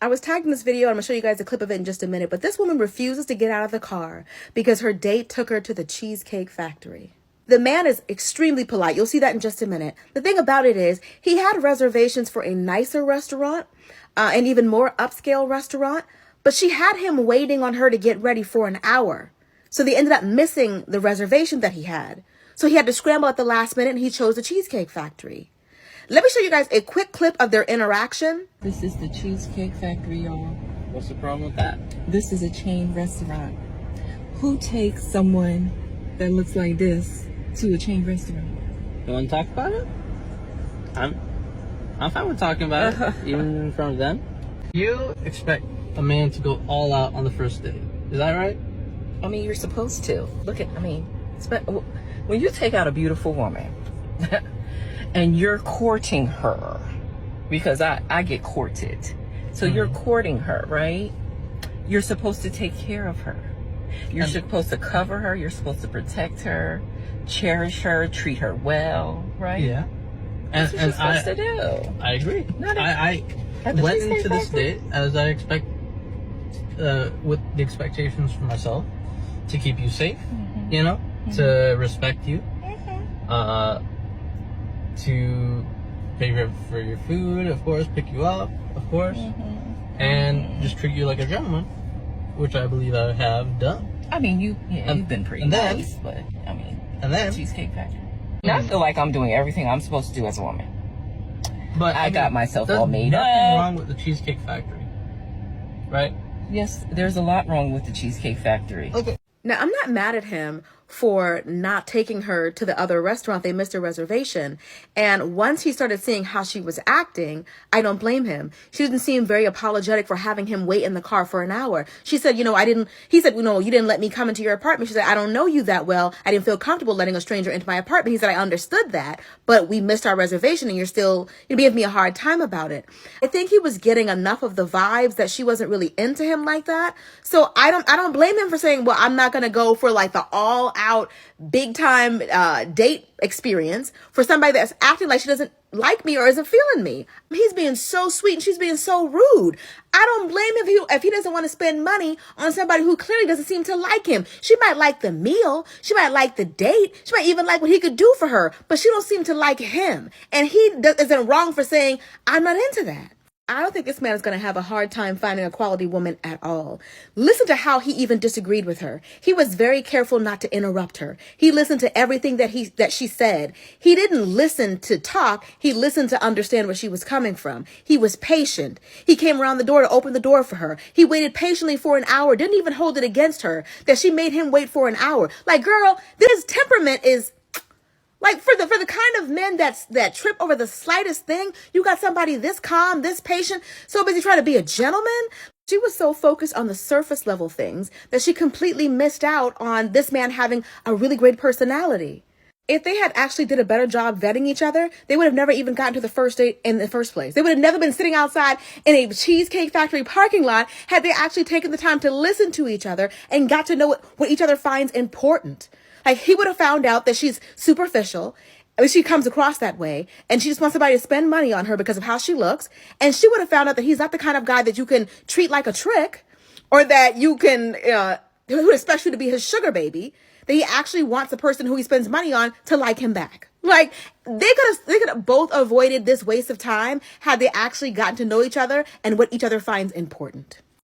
I was tagged in this video, and I'm going to show you guys a clip of it in just a minute, but this woman refuses to get out of the car because her date took her to the Cheesecake Factory. The man is extremely polite. You'll see that in just a minute. The thing about it is he had reservations for a nicer restaurant, and even more upscale restaurant, but she had him waiting on her to get ready for an hour. So they ended up missing the reservation that he had. So he had to scramble at the last minute, and he chose the Cheesecake Factory. Let me show you guys a quick clip of their interaction. This is the Cheesecake Factory, y'all. What's the problem with that? This is a chain restaurant. Who takes someone that looks like this to a chain restaurant? You want to talk about it? I'm fine with talking about it, even in front of them. You expect a man to go all out on the first date. Is that right? I mean, you're supposed to. When you take out a beautiful woman and you're courting her, because I get courted. So you're courting her, right? You're supposed to take care of her. You're supposed to cover her. You're supposed to protect her, cherish her, treat her well, right? Yeah. That's what you're supposed to do. I agree. I went into this date as I expect, with the expectations for myself, to keep you safe, you know, to respect you, to pay for your food, of course, pick you up, of course, and just treat you like a gentleman, which I believe I have done. I mean, you've been pretty nice, but I mean, and then Cheesecake Factory. I feel like I'm doing everything I'm supposed to do as a woman. But I got myself all made up. There's nothing wrong with the Cheesecake Factory, right? Yes, there's a lot wrong with the Cheesecake Factory. Okay. Now, I'm not mad at him for not taking her to the other restaurant. They missed a reservation. And once he started seeing how she was acting, I don't blame him. She didn't seem very apologetic for having him wait in the car for an hour. She said, he said, you didn't let me come into your apartment. She said, I don't know you that well. I didn't feel comfortable letting a stranger into my apartment. He said, I understood that, but we missed our reservation and you gave me a hard time about it. I think he was getting enough of the vibes that she wasn't really into him like that. So I don't blame him for saying, well, I'm not going to go for like the all out big time date experience for somebody that's acting like she doesn't like me or isn't feeling me. He's being so sweet and she's being so rude. I don't blame him if he doesn't want to spend money on somebody who clearly doesn't seem to like him. She might like the meal. She might like the date. She might even like what he could do for her, but she don't seem to like him. And he isn't wrong for saying, I'm not into that. I don't think this man is going to have a hard time finding a quality woman at all. Listen to how he even disagreed with her. He was very careful not to interrupt her. He listened to everything that she said. He didn't listen to talk. He listened to understand where she was coming from. He was patient. He came around the door to open the door for her. He waited patiently for an hour, didn't even hold it against her that she made him wait for an hour. Like, girl, this temperament is... Like for the kind of men that trip over the slightest thing, you got somebody this calm, this patient, so busy trying to be a gentleman. She was so focused on the surface level things that she completely missed out on this man having a really great personality. If they had actually did a better job vetting each other, they would have never even gotten to the first date in the first place. They would have never been sitting outside in a Cheesecake Factory parking lot had they actually taken the time to listen to each other and got to know what each other finds important. Like, he would have found out that she's superficial. I mean, she comes across that way, and she just wants somebody to spend money on her because of how she looks. And she would have found out that he's not the kind of guy that you can treat like a trick, or that you can, who would expect you to be his sugar baby. That he actually wants the person who he spends money on to like him back. Like, they could have both avoided this waste of time had they actually gotten to know each other and what each other finds important.